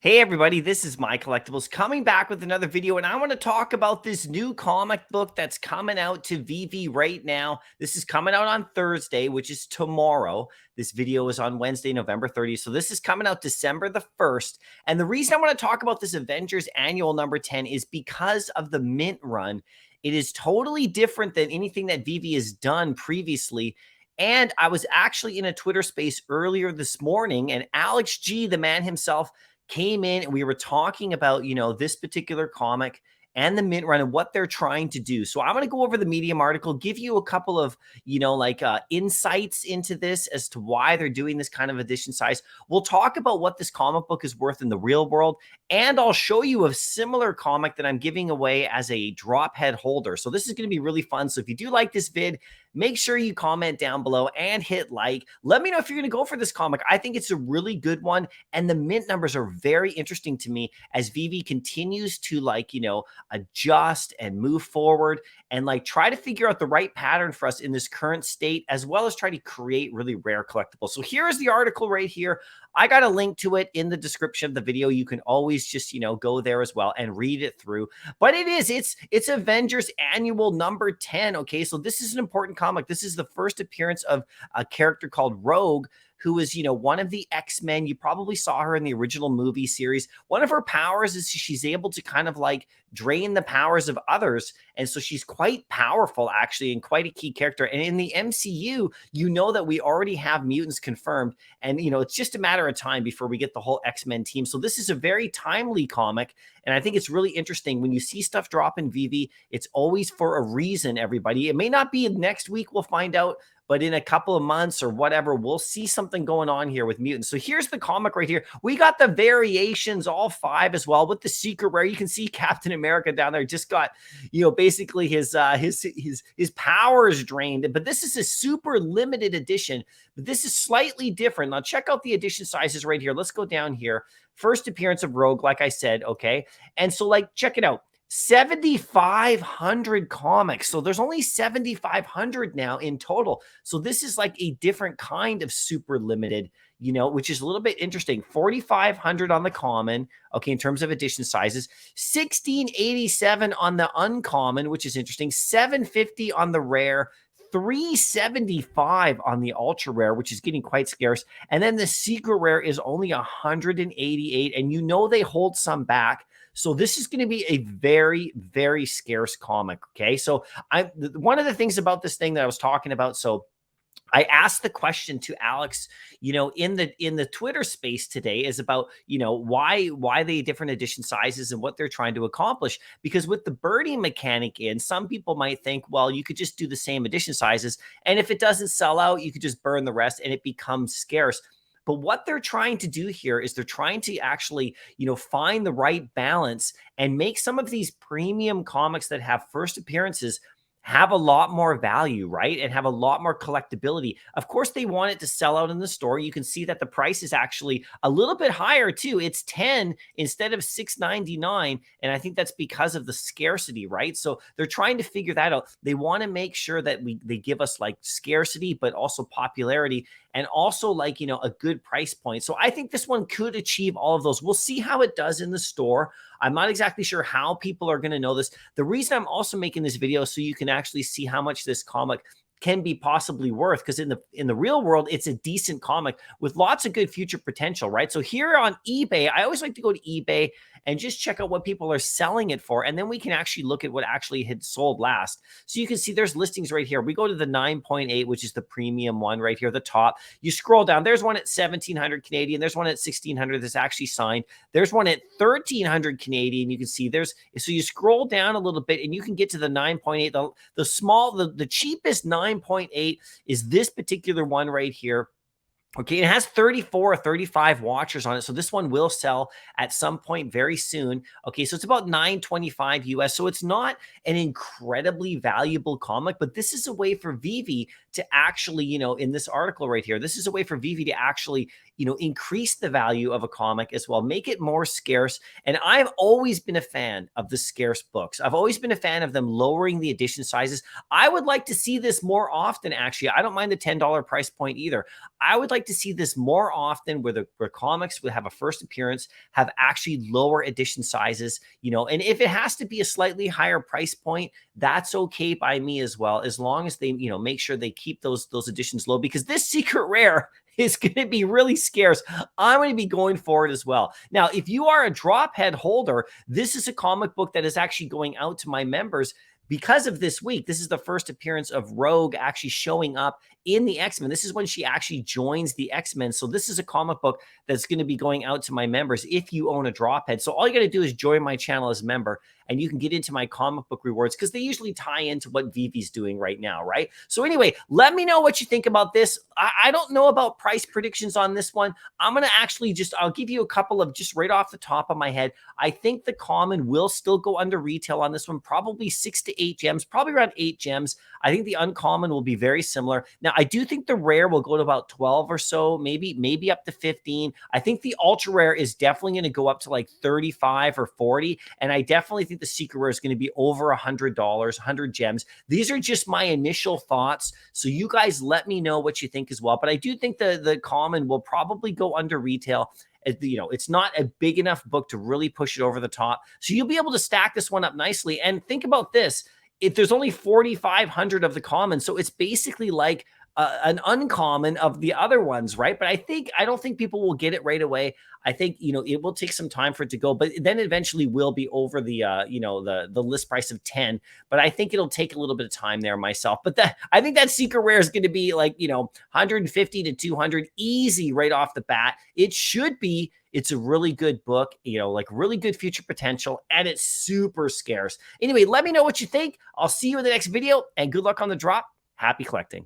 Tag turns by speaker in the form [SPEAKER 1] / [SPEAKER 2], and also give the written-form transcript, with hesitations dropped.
[SPEAKER 1] Hey everybody, this is MyCollectables coming back with another video, and I want to talk about this new comic book that's coming out to Veve right now. This is coming out on Thursday, which is tomorrow. This video is on Wednesday, November 30th. So this is coming out December the 1st. And the reason I want to talk about this Avengers annual number 10 is because of the mint run. It is totally different than anything that Veve has done previously. And I was actually in a Twitter space earlier this morning, and Alex G, the man himself, came in and we were talking about, this particular comic and the mint run and what they're trying to do. So I'm going to go over the Medium article, give you a couple of, insights into this as to why they're doing this kind of edition size. We'll talk about what this comic book is worth in the real world, and I'll show you a similar comic that I'm giving away as a drop head holder. So this is going to be really fun. So if you do like this vid, make sure you comment down below and hit like. Let me know if you're going to go for this comic. I think it's a really good one, and the mint numbers are very interesting to me as Veve continues to adjust and move forward and try to figure out the right pattern for us in this current state, as well as try to create really rare collectibles. So here is the article right here. I got a link to it in the description of the video. You can always just, go there as well and read it through. But it's Avengers annual number 10. Okay, so this is an important comic. This is the first appearance of a character called Rogue, who is, one of the X-Men. You probably saw her in the original movie series. One of her powers is she's able to kind of drain the powers of others. And so she's quite powerful, actually, and quite a key character. And in the MCU, you know that we already have mutants confirmed. And, it's just a matter of time before we get the whole X-Men team. So this is a very timely comic. And I think it's really interesting when you see stuff drop in Veve. It's always for a reason, everybody. It may not be next week, we'll find out, but in a couple of months or whatever, we'll see something going on here with mutants. So here's the comic right here. We got the variations, all 5 as well, with the secret rare. You can see Captain America down there just got, basically his powers drained. But this is a super limited edition. But this is slightly different. Now check out the edition sizes right here. Let's go down here. First appearance of Rogue, like I said, okay? And so check it out. 7,500 comics. So there's only 7,500 now in total. So this is a different kind of super limited, which is a little bit interesting. 4,500 on the common, okay, in terms of edition sizes. 1,687 on the uncommon, which is interesting. 750 on the rare. 375 on the ultra rare, which is getting quite scarce. And then the secret rare is only 188. And they hold some back. So this is going to be a very, very scarce comic. Okay. So one of the things about this thing that I was talking about. So I asked the question to Alex, in the Twitter space today is about, why the different edition sizes and what they're trying to accomplish. Because with the birding mechanic some people might think, well, you could just do the same edition sizes. And if it doesn't sell out, you could just burn the rest and it becomes scarce. But what they're trying to do here is they're trying to actually, find the right balance and make some of these premium comics that have first appearances have a lot more value, right? And have a lot more collectability. Of course, they want it to sell out in the store. You can see that the price is actually a little bit higher too. It's 10 instead of $6.99. And I think that's because of the scarcity, right? So they're trying to figure that out. They want to make sure that they give us scarcity, but also popularity, and also a good price point. So I think this one could achieve all of those. We'll see how it does in the store. I'm not exactly sure how people are going to know this. The reason I'm also making this video so you can actually see how much this comic can be possibly worth, because in the real world, it's a decent comic with lots of good future potential, right? So here on eBay, I always like to go to eBay and just check out what people are selling it for. And then we can actually look at what actually had sold last. So you can see there's listings right here. We go to the 9.8, which is the premium one right here, the top. You scroll down. There's one at 1,700 Canadian. There's one at 1,600 that's actually signed. There's one at 1,300 Canadian. You can see so you scroll down a little bit and you can get to the 9.8. The cheapest 9.8 is this particular one right here. Okay, it has 34 or 35 watchers on it. So this one will sell at some point very soon. Okay, so it's about $9.25 US. So it's not an incredibly valuable comic, but this is a way for Veve to actually, in this article right here, this is a way for Veve to actually, increase the value of a comic as well, make it more scarce. And I've always been a fan of the scarce books. I've always been a fan of them lowering the edition sizes. I would like to see this more often, actually. I don't mind the $10 price point either. I would like like to see this more often where comics would have a first appearance, have actually lower edition sizes, and if it has to be a slightly higher price point, that's okay by me as well, as long as they, make sure they keep those editions low, because this secret rare is going to be really scarce. I'm going to be going for it as well. Now, if you are a drop head holder, this is a comic book that is actually going out to my members because of this week. This is the first appearance of Rogue actually showing up in the X-Men. This is when she actually joins the X-Men. So this is a comic book that's going to be going out to my members if you own a drop head. So all you got to do is join my channel as a member, and you can get into my comic book rewards, because they usually tie into what Veve's doing right now, right? So anyway, let me know what you think about this. I don't know about price predictions on this one. I'm going to actually I'll give you a couple of just right off the top of my head. I think the common will still go under retail on this one, probably 6 to 8 gems, probably around 8 gems. I think the uncommon will be very similar. Now, I do think the rare will go to about 12 or so, maybe up to 15. I think the ultra rare is definitely going to go up to like 35 or 40. And I definitely think the secret rare is going to be over $100, 100 gems. These are just my initial thoughts. So you guys let me know what you think as well. But I do think the common will probably go under retail. It's not a big enough book to really push it over the top. So you'll be able to stack this one up nicely. And think about this. If there's only 4,500 of the common, so it's basically like an uncommon of the other ones, right? But I don't think people will get it right away. I think, it will take some time for it to go, but then eventually will be over the, the list price of 10. But I think it'll take a little bit of time there myself. But I think that secret rare is going to be like, 150 to 200 easy right off the bat. It should be. It's a really good book, like really good future potential, and it's super scarce. Anyway, let me know what you think. I'll see you in the next video, and good luck on the drop. Happy collecting.